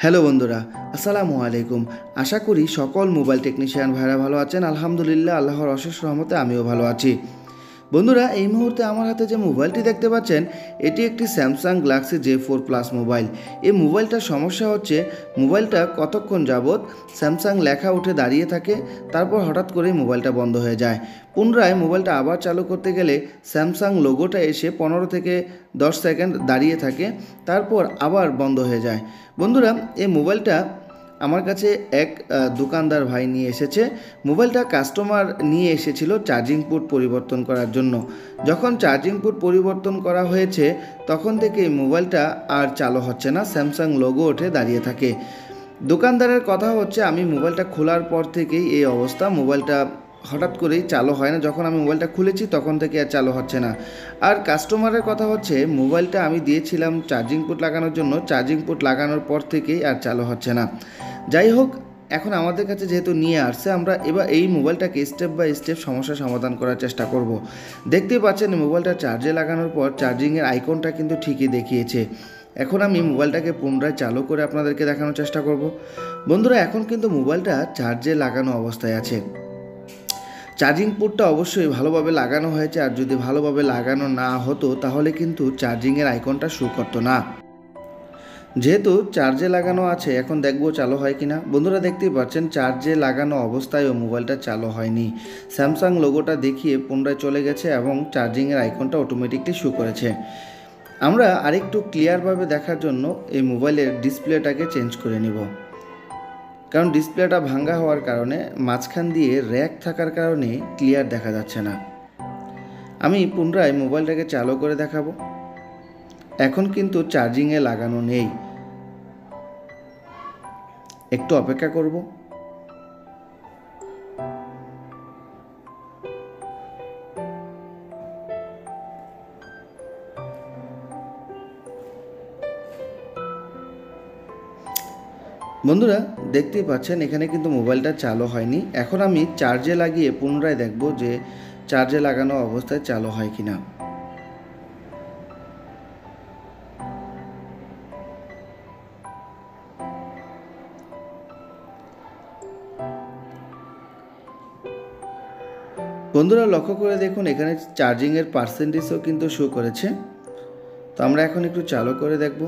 Hello বন্ধুরা, আসসালামু আলাইকুম। আশা করি সকল মোবাইল টেকনিশিয়ান ভাইরা ভালো আছেন। আলহামদুলিল্লাহ, আল্লাহর অশেষ রহমতে আমিও ভালো আছি। বন্ধুরা, এই মুহূর্তে আমার হাতে যে মোবাইলটি দেখতে পাচ্ছেন, এটি একটি Samsung Galaxy J4 Plus mobile. এই মোবাইলটার সমস্যা হচ্ছে, মোবাইলটা কতক্ষণ যাবৎ স্যামসাং লেখা উঠে দাঁড়িয়ে থাকে, তারপর হঠাৎ করেই মোবাইলটা বন্ধ হয়ে যায়। পুনরায় মোবাইলটা আবার চালু করতে গেলে স্যামসাং লোগোটা এসে 15 থেকে 10 সেকেন্ড দাঁড়িয়ে থাকে, তারপর আবার বন্ধ হয়ে যায়। বন্ধুরা, এই মোবাইলটা আমার কাছে এক দোকানদার ভাই নিয়ে এসেছে। মোবাইলটা কাস্টমার নিয়ে এসেছিল চার্জিং পোর্ট পরিবর্তন করার জন্য। যখন চার্জিং পোর্ট পরিবর্তন করা হয়েছে, তখন থেকে এই মোবাইলটা আর চালু হচ্ছে না, স্যামসাং লোগো ওঠে দাঁড়িয়ে থাকে। দোকানদারের কথা হচ্ছে, আমি মোবাইলটা খোলার পর থেকেই এই অবস্থা, মোবাইলটা হঠাৎ করেই চালু হয় না। যখন আমি মোবাইলটা খুলেছি তখন থেকে আর চালু হচ্ছে না। আর কাস্টমারের কথা হচ্ছে, মোবাইলটা আমি দিয়েছিলাম চার্জিং পোর্ট লাগানোর জন্য, চার্জিং পোর্ট লাগানোর পর থেকেই আর চালু হচ্ছে না। যাই হোক, এখন আমাদের কাছে যেহেতু নিয়ে আসছে, আমরা এবার এই মোবাইলটাকে স্টেপ বাই স্টেপ সমস্যার সমাধান করার চেষ্টা করব। দেখতেই পাচ্ছেন, মোবাইলটা চার্জে লাগানোর পর চার্জিংয়ের আইকনটা কিন্তু ঠিকই দেখিয়েছে। এখন আমি মোবাইলটাকে পুনরায় চালু করে আপনাদেরকে দেখানোর চেষ্টা করব। বন্ধুরা, এখন কিন্তু মোবাইলটা চার্জে লাগানো অবস্থায় আছে। চার্জিং পোর্টটা অবশ্যই ভালোভাবে লাগানো হয়েছে, আর যদি ভালোভাবে লাগানো না হতো তাহলে কিন্তু চার্জিংয়ের আইকনটা শো করতো না। যেহেতু চার্জে লাগানো আছে, এখন দেখব চালু হয় কিনা। বন্ধুরা, দেখতেই পাচ্ছেন চার্জে লাগানো অবস্থায়ও মোবাইলটা চালু হয়নি। স্যামসাং লোগোটা দেখিয়ে পুনরায় চলে গেছে এবং চার্জিংয়ের আইকনটা অটোমেটিকলি শো করেছে। আমরা আরেকটু ক্লিয়ারভাবে দেখার জন্য এই মোবাইলের ডিসপ্লেটাকে চেঞ্জ করে নিব, কারণ ডিসপ্লেটা ভাঙ্গা হওয়ার কারণে মাঝখান দিয়ে র্যাক থাকার কারণে ক্লিয়ার দেখা যাচ্ছে না। আমি পুনরায় মোবাইলটাকে চালু করে দেখাবো। এখন কিন্তু চার্জিংয়ে লাগানো নেই, একটু অপেক্ষা করব। বন্ধুরা, দেখতেই পাচ্ছেন এখানে কিন্তু মোবাইলটা চালু হয়নি। এখন আমি চার্জে লাগিয়ে পুনরায় দেখব যে চার্জে লাগানো অবস্থায় চালু হয় কিনা। বন্ধুরা, লক্ষ্য করে দেখুন, এখানে চার্জিংয়ের পার্সেন্টেজও কিন্তু শো করেছে। তো আমরা এখন একটু চালু করে দেখব।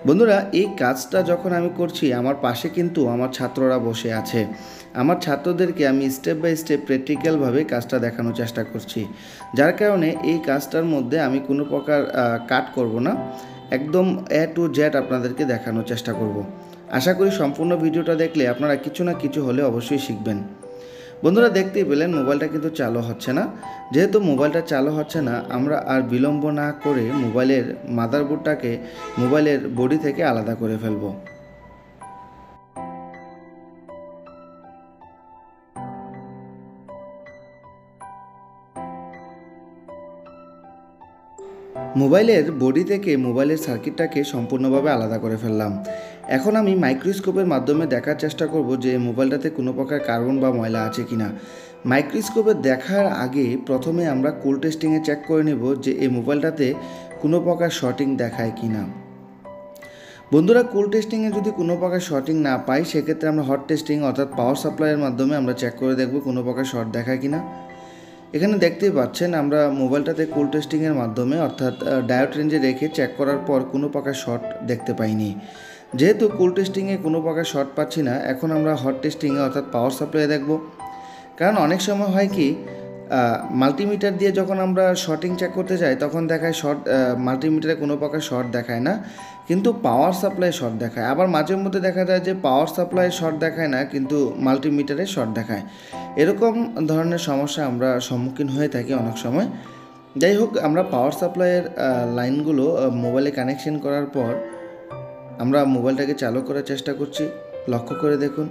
বন্ধুরা, এই কাজটা যখন আমি করছি, আমার পাশে কিন্তু আমার ছাত্ররা বসে আছে। আমার ছাত্রদেরকে আমি স্টেপ বাই স্টেপ প্র্যাকটিক্যালভাবে কাজটা দেখানোর চেষ্টা করছি, যার কারণে এই কাজটার মধ্যে আমি কোনো প্রকার কাট করব না, একদম A to Z আপনাদেরকে দেখানোর চেষ্টা করব। আশা করি সম্পূর্ণ ভিডিওটা দেখলে আপনারা কিছু না কিছু হলে অবশ্যই শিখবেন। বন্ধুরা, দেখতেই পেলেন মোবাইলটা কিন্তু চালু হচ্ছে না। যেহেতু মোবাইলটা চালু হচ্ছে না, আমরা আর বিলম্ব না করে মোবাইলের মাদারবোর্ডটাকে মোবাইলের বডি থেকে আলাদা করে ফেলব। মোবাইলের বডি থেকে মোবাইলের সার্কিটটাকে সম্পূর্ণভাবে আলাদা করে ফেললাম। এখন আমি মাইক্রোস্কোপের মাধ্যমে দেখার চেষ্টা করব যে মোবাইলটাতে কোনো প্রকার কার্বন বা ময়লা আছে কিনা। মাইক্রোস্কোপে দেখার আগে প্রথমে আমরা কুল টেস্টিংয়ে চেক করে নেব যে এই মোবাইলটাতে কোনো প্রকার শর্টিং দেখায় কিনা। বন্ধুরা, কুল টেস্টিংয়ে যদি কোনো প্রকার শর্টিং না পাই, সেক্ষেত্রে আমরা হট টেস্টিং অর্থাৎ পাওয়ার সাপ্লাইয়ের মাধ্যমে আমরা চেক করে দেখব কোনো প্রকার শর্ট দেখায় কিনা। এখানে দেখতেই পাচ্ছেন, আমরা মোবাইলটাতে কুল টেস্টিংয়ের মাধ্যমে অর্থাৎ ডায়োড রেঞ্জে রেখে চেক করার পর কোনো প্রকার শর্ট দেখতে পাইনি। যেহেতু কুল টেস্টিংয়ে কোনো প্রকার শর্ট পাচ্ছি না, এখন আমরা হট টেস্টিংয়ে অর্থাৎ পাওয়ার সাপ্লাই দেখব। কারণ অনেক সময় হয় কি, মাল্টিমিটার দিয়ে যখন আমরা শর্টিং চেক করতে যাই, তখন দেখায় শর্ট, মাল্টিমিটারে কোনো প্রকার শর্ট দেখায় না, কিন্তু পাওয়ার সাপ্লাই শর্ট দেখায়। আবার মাঝে মধ্যে দেখা যায় যে পাওয়ার সাপ্লাই শর্ট দেখায় না, কিন্তু মাল্টিমিটারে শর্ট দেখায়। এরকম ধরনের সমস্যা আমরা সম্মুখীন হয়ে থাকি অনেক সময়। যাই হোক, আমরা পাওয়ার সাপ্লাইয়ের লাইনগুলো মোবাইলে কানেকশন করার পর আমরা মোবাইলটাকে চালু করার চেষ্টা করছি। লক্ষ্য করে দেখুন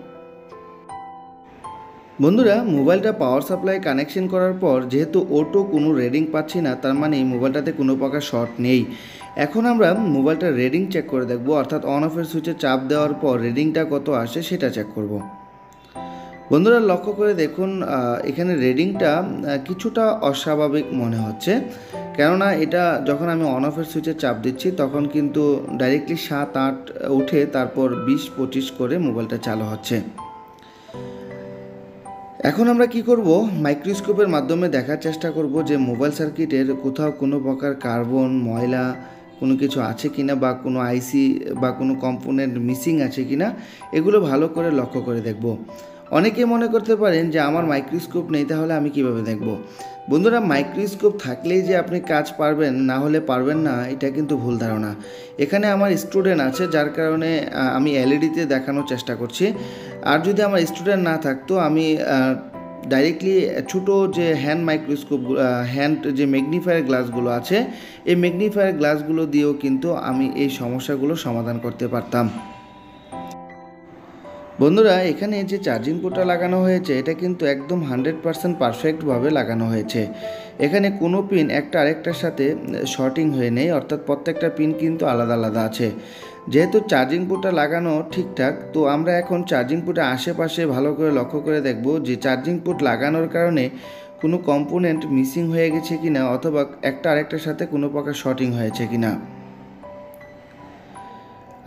বন্ধুরা, মোবাইলটা পাওয়ার সাপ্লাই কানেকশন করার পর যেহেতু অটো কোনো রিডিং পাচ্ছি না, তার মানে মোবাইলটাতে কোনো প্রকার শর্ট নেই। এখন আমরা মোবাইলটার রিডিং চেক করে দেখব, অর্থাৎ অন অফের সুইচে চাপ দেওয়ার পর রিডিংটা কত আসে সেটা চেক করব। বন্ধুরা লক্ষ্য করে দেখুন, এখানে রিডিংটা কিছুটা অস্বাভাবিক মনে হচ্ছে, কেননা এটা যখন আমি অন অফের সুইচে চাপ দিচ্ছি তখন কিন্তু ডাইরেক্টলি 7-8 উঠে তারপর 20-25 করে মোবাইলটা চালু হচ্ছে। এখন আমরা কি করব, মাইক্রোস্কোপের মাধ্যমে দেখার চেষ্টা করব যে মোবাইল সার্কিটের কোথাও কোনো প্রকার কার্বন ময়লা কোনো কিছু আছে কিনা, বা কোনো আইসি বা কোনো কম্পোনেন্ট মিসিং আছে কিনা, এগুলো ভালো করে লক্ষ্য করে দেখব। অনেকে মনে করতে পারেন যে আমার মাইক্রোস্কোপ নেই, তাহলে আমি কিভাবে দেখব। বন্ধুরা, মাইক্রোস্কোপ থাকলেই যে আপনি কাজ পারবেন, না হলে পারবেন না, এটা কিন্তু ভুল ধারণা। এখানে আমার স্টুডেন্ট আছে, যার কারণে আমি এলইডিতে দেখানোর চেষ্টা করছি। আর যদি আমার স্টুডেন্ট না থাকতো, আমি ডাইরেক্টলি ছোটো যে হ্যান্ড মাইক্রোস্কোপ, হ্যান্ড যে ম্যাগনিফায়ার গ্লাসগুলো আছে, এই ম্যাগনিফায়ার গ্লাসগুলো দিয়েও কিন্তু আমি এই সমস্যাগুলো সমাধান করতে পারতাম। বন্ধুরা, এখানে যে চার্জিং পোর্টটা লাগানো হয়েছে এটা কিন্তু একদম 100% পারফেক্টভাবে লাগানো হয়েছে। এখানে কোনো পিন একটা আরেকটার সাথে শর্টিং হয়ে নেই, অর্থাৎ প্রত্যেকটা পিন কিন্তু আলাদা আলাদা আছে। যেহেতু চার্জিং পোর্টটা লাগানো ঠিকঠাক, তো আমরা এখন চার্জিং পোর্টের আশেপাশে ভালো করে লক্ষ্য করে দেখব যে চার্জিং পোর্ট লাগানোর কারণে কোনো কম্পোনেন্ট মিসিং হয়ে গেছে কিনা, অথবা একটা আরেকটার সাথে কোনো প্রকার শর্টিং হয়েছে কিনা।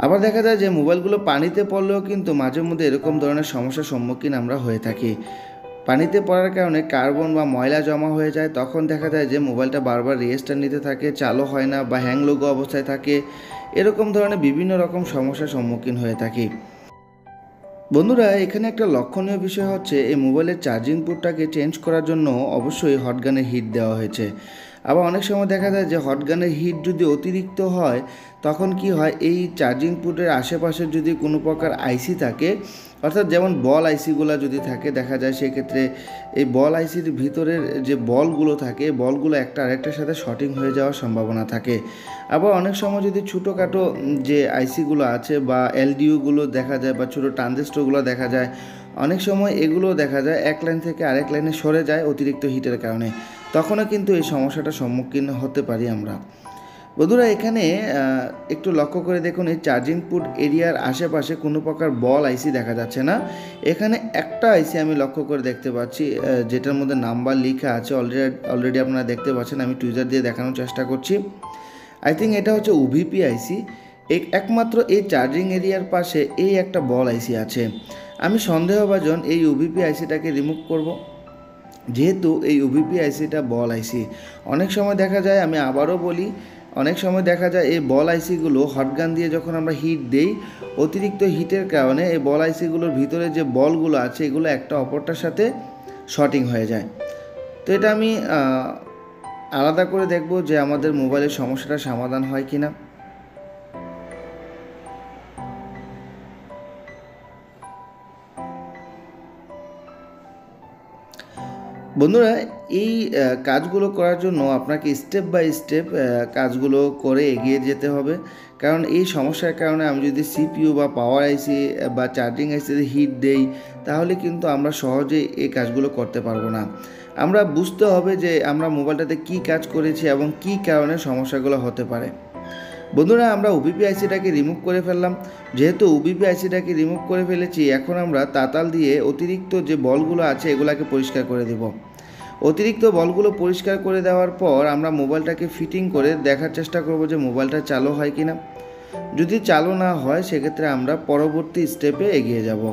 আবার দেখা যায় যে মোবাইলগুলো পানিতে পড়লেও কিন্তু মাঝে মধ্যে এরকম ধরনের সমস্যার সম্মুখীন আমরা হয়ে থাকি। পানিতে পড়ার কারণে কার্বন বা ময়লা জমা হয়ে যায়, তখন দেখা যায় যে মোবাইলটা বারবার রেজিস্টার নিতে থাকে, চালু হয় না বা হ্যাং লগো অবস্থায় থাকে। এরকম ধরনের বিভিন্ন রকম সমস্যার সম্মুখীন হয়ে থাকি। বন্ধুরা, এখানে একটা লক্ষণীয় বিষয় হচ্ছে এই মোবাইলের চার্জিং পোর্টটাকে চেঞ্জ করার জন্য অবশ্যই হটগানের হিট দেওয়া হয়েছে। আবার অনেক সময় দেখা যায় যে হটগানের হিট যদি অতিরিক্ত হয়, তখন কি হয়, এই চার্জিং পোর্টের আশেপাশে যদি কোনো প্রকার আইসি থাকে, অর্থাৎ যেমন বল আইসিগুলো যদি থাকে, দেখা যায় সেক্ষেত্রে এই বল আইসির ভিতরের যে বলগুলো থাকে, বলগুলো একটা আরেকটার সাথে শর্টিং হয়ে যাওয়ার সম্ভাবনা থাকে। আবার অনেক সময় যদি ছোটোখাটো যে আইসিগুলো আছে বা এলডিওগুলো দেখা যায়, বা ছোটো ট্রানজিস্টরগুলো দেখা যায়, অনেক সময় এগুলো দেখা যায় এক লাইন থেকে আরেক লাইনে সরে যায় অতিরিক্ত হিটের কারণে, তখনও কিন্তু এই সমস্যাটার সম্মুখীন হতে পারি আমরা। বন্ধুরা, এখানে একটু লক্ষ্য করে দেখুন, এই চার্জিং পোর্ট এরিয়ার আশেপাশে কোনো প্রকার বল আইসি দেখা যাচ্ছে না। এখানে একটা আইসি আমি লক্ষ্য করে দেখতে পাচ্ছি, যেটার মধ্যে নাম্বার লেখা আছে, অলরেডি আপনারা দেখতে পাচ্ছেন। আমি টুইজার দিয়ে দেখানোর চেষ্টা করছি। আই থিঙ্ক এটা হচ্ছে ওভিপি আইসি। একমাত্র এই চার্জিং এরিয়ার পাশে এই একটা বল আইসি আছে। আমি সন্দেহভাজন এই ওভিপি আইসিটাকে রিমুভ করব, যেহেতু এই ওভিপি আইসিটা বল আইসি। অনেক সময় দেখা যায়, আমি আবারও বলি, অনেক সময় দেখা যায় এই বল আইসিগুলো হটগান দিয়ে যখন আমরা হিট দেই, অতিরিক্ত হিটের কারণে এই বল আইসিগুলোর ভিতরে যে বলগুলো আছে এগুলো একটা অপরটার সাথে শর্টিং হয়ে যায়। তো এটা আমি আলাদা করে দেখব যে আমাদের মোবাইলের সমস্যাটা সমাধান হয় কি না। বন্ধুরা, এই কাজগুলো করার জন্য আপনাকে স্টেপ বাই স্টেপ কাজগুলো করে এগিয়ে যেতে হবে। কারণ এই সমস্যার কারণে আমি যদি সিপিইউ বা পাওয়ার আইসি বা চার্জিং আইসিতে হিট দেই, তাহলে কিন্তু আমরা সহজেই এই কাজগুলো করতে পারবো না। আমরা বুঝতে হবে যে আমরা মোবাইলটাতে কী কাজ করেছি এবং কী কারণে সমস্যাগুলো হতে পারে। বন্ধুরা, আমরা ওবিপি আইসিটাকে রিমুভ করে ফেললাম। যেহেতু ওবিপি আইসিটাকে রিমুভ করে ফেলেছি, এখন আমরা তাতাল দিয়ে অতিরিক্ত যে বলগুলো আছে এগুলাকে পরিষ্কার করে দেব। অতিরিক্ত বলগুলো পরিষ্কার করে দেওয়ার পর আমরা মোবাইলটাকে ফিটিং করে দেখার চেষ্টা করব যে মোবাইলটা চালু হয় কি না। যদি চালু না হয়, সেক্ষেত্রে আমরা পরবর্তী স্টেপে এগিয়ে যাব।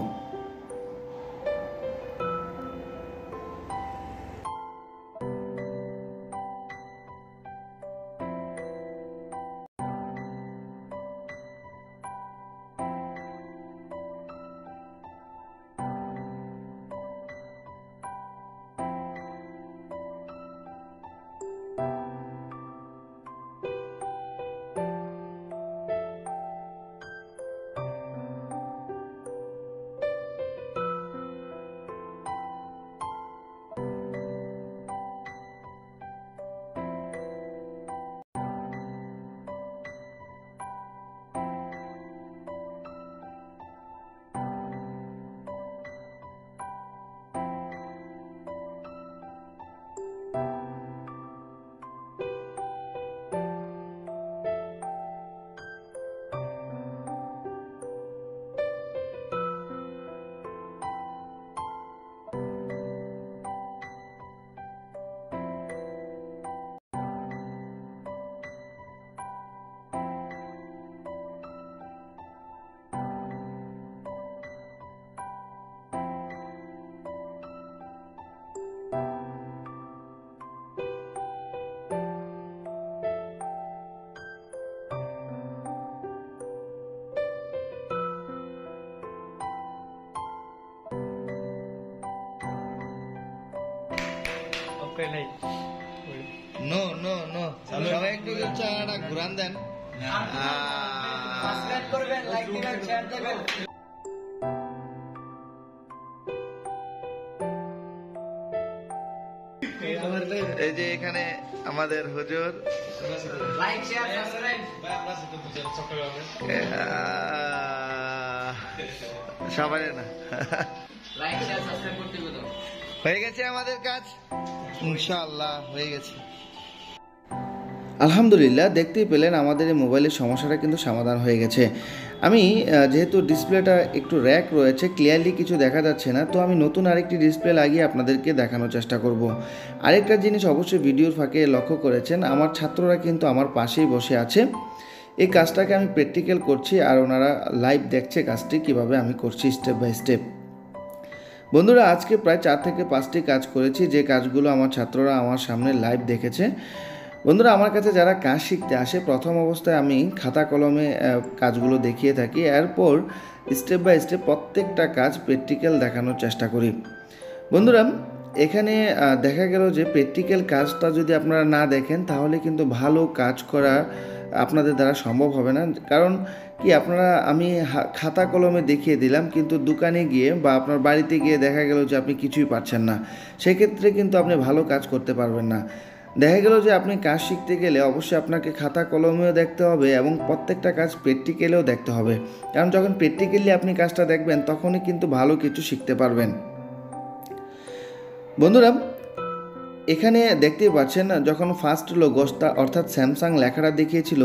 নো নো নো, সবাই একটু চারাটা ঘুরান দেন। সাবস্ক্রাইব করবেন, লাইক দিবেন, শেয়ার দিবেন। এই যে এখানে আমাদের হুজুর, লাইক শেয়ার সাবস্ক্রাইব সবাই না লাইক শেয়ার সাবস্ক্রাইব করতে বলো। হয়ে গেছে আমাদের কাজ, ইনশাআল্লাহ হয়ে গেছে। আলহামদুলিল্লাহ, দেখতেই পেলেন আমাদের এই মোবাইলের সমস্যাটা কিন্তু সমাধান হয়ে গেছে। আমি যেহেতু ডিসপ্লেটা একটু র্যাক রয়েছে, ক্লিয়ারলি কিছু দেখা যাচ্ছে না, তো আমি নতুন আরেকটি ডিসপ্লে লাগিয়ে আপনাদেরকে দেখানোর চেষ্টা করব। আরেকটা জিনিস অবশ্যই ভিডিওর ফাঁকে লক্ষ্য করেছেন, আমার ছাত্ররা কিন্তু আমার পাশেই বসে আছে। এই কাজটাকে আমি প্র্যাকটিক্যাল করছি আর ওনারা লাইভ দেখছে কাজটি কিভাবে আমি করছি স্টেপ বাই স্টেপ। বন্ধুরা, আজকে প্রায় 4 থেকে 5টি কাজ করেছি, যে কাজগুলো আমার ছাত্ররা আমার সামনে লাইভ দেখেছে। বন্ধুরা, আমার কাছে যারা কাজ শিখতে আসে, প্রথম অবস্থায় আমি খাতা কলমে কাজগুলো দেখিয়ে থাকি, এরপর স্টেপ বাই স্টেপ প্রত্যেকটা কাজ প্র্যাকটিক্যাল দেখানোর চেষ্টা করি। বন্ধুরা, এখানে দেখা গেল যে প্র্যাকটিক্যাল কাজটা যদি আপনারা না দেখেন তাহলে কিন্তু ভালো কাজ করা আপনাদের দ্বারা সম্ভব হবে না। কারণ কি, আমি খাতা কলমে দেখিয়ে দিলাম, কিন্তু দোকানে গিয়ে বা আপনার বাড়িতে গিয়ে দেখা গেল যে আপনি কিছুই পাচ্ছেন না, সেক্ষেত্রে কিন্তু আপনি ভালো কাজ করতে পারবেন না। দেখা গেল যে আপনি কাজ শিখতে গেলে অবশ্যই আপনাকে খাতা কলমেও দেখতে হবে এবং প্রত্যেকটা কাজ প্র্যাকটিক্যালেও দেখতে হবে। কারণ যখন প্র্যাকটিক্যালি আপনি কাজটা দেখবেন তখনই কিন্তু ভালো কিছু শিখতে পারবেন। বন্ধুরা, এখানে দেখতেই পাচ্ছেন যখন ফার্স্ট লোগোটা অর্থাৎ স্যামসাং লেখাটা দেখিয়েছিল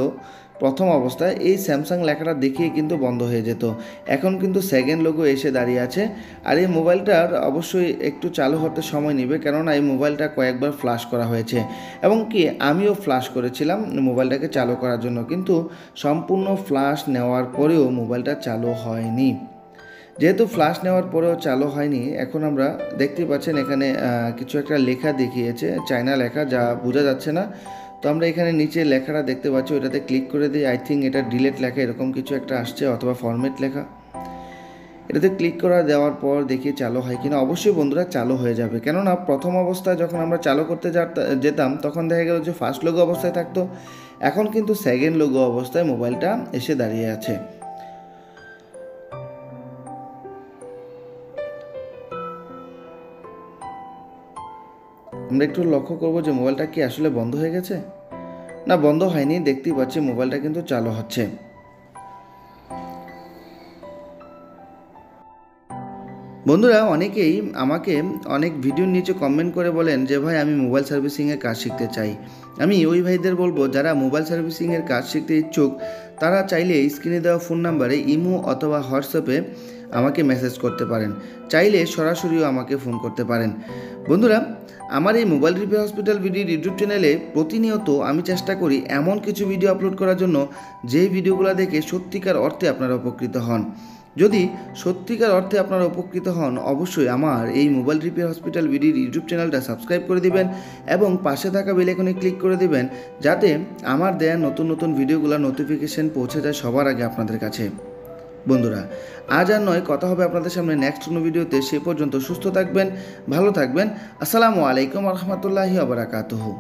প্রথম অবস্থায়, এই স্যামসাং লেখাটা দেখিয়ে কিন্তু বন্ধ হয়ে যেত। এখন কিন্তু সেকেন্ড লোগো এসে দাঁড়িয়ে আছে। আর এই মোবাইলটার অবশ্যই একটু চালু হতে সময় নেবে, কেননা এই মোবাইলটা কয়েকবার ফ্ল্যাশ করা হয়েছে এবং কি আমিও ফ্ল্যাশ করেছিলাম মোবাইলটাকে চালু করার জন্য, কিন্তু সম্পূর্ণ ফ্ল্যাশ নেওয়ার পরেও মোবাইলটা চালু হয়নি। যেহেতু ফ্ল্যাশ নেওয়ার পরেও চালু হয়নি, এখন আমরা দেখতেই পাচ্ছেন এখানে কিছু একটা লেখা দেখিয়েছে, চায়না লেখা, যা বোঝা যাচ্ছে না। তো আমরা এখানে নিচে লেখাটা দেখতে পাচ্ছি, ওইটাতে ক্লিক করে দিই। আই থিঙ্ক এটা ডিলেট লেখা এরকম কিছু একটা আসছে, অথবা ফরম্যাট লেখা। এটাতে ক্লিক করা দেওয়ার পর দেখি চালু হয় কিনা। অবশ্যই বন্ধুরা চালু হয়ে যাবে, কেননা প্রথম অবস্থায় যখন আমরা চালু করতে যেতাম তখন দেখা গেল যে ফার্স্ট লোগো অবস্থায় থাকতো, এখন কিন্তু সেকেন্ড লোগো অবস্থায় মোবাইলটা এসে দাঁড়িয়ে আছে। আমরা একটু লক্ষ্য করব যে মোবাইলটা কি আসলে বন্ধ হয়ে গেছে, না বন্ধ হয়নি। দেখতেই পাচ্ছি মোবাইলটা কিন্তু চালু হচ্ছে। বন্ধুরা, অনেকেই আমাকে অনেক ভিডিওর নিচে কমেন্ট করে বলেন যে ভাই, আমি মোবাইল সার্ভিসিংয়ের কাজ শিখতে চাই। আমি ওই ভাইদের বলবো, যারা মোবাইল সার্ভিসিংয়ের কাজ শিখতে ইচ্ছুক তারা চাইলে স্ক্রিনে দেওয়া ফোন নাম্বারে ইমো অথবা হোয়াটসঅ্যাপে আমাকে মেসেজ করতে পারেন, চাইলে সরাসরিও আমাকে ফোন করতে পারেন। বন্ধুরা, আমার এই মোবাইল রিপেয়ার হসপিটাল ভিডিওর ইউটিউব চ্যানেলে প্রতিনিয়ত আমি চেষ্টা করি এমন কিছু ভিডিও আপলোড করার জন্য যেই ভিডিওগুলো দেখে সত্যিকার অর্থে আপনারা উপকৃত হন। যদি সত্যিকার অর্থে আপনারা উপকৃত হন, অবশ্যই আমার এই মোবাইল রিপেয়ার হসপিটাল ভিডিওর ইউটিউব চ্যানেলটা সাবস্ক্রাইব করে দিবেন এবং পাশে থাকা বেল আইকনে ক্লিক করে দিবেন, যাতে আমার দেয়া নতুন নতুন ভিডিওগুলো নোটিফিকেশন পৌঁছে যায় সবার আগে আপনাদের কাছে। বন্ধুরা, আজ আর নয়, কথা হবে আপনাদের সামনে নেক্সট কোনো ভিডিওতে। সে পর্যন্ত সুস্থ থাকবেন, ভালো থাকবেন। আসসালামু আলাইকুম ওয়া রাহমাতুল্লাহি ওয়া বারাকাতুহু।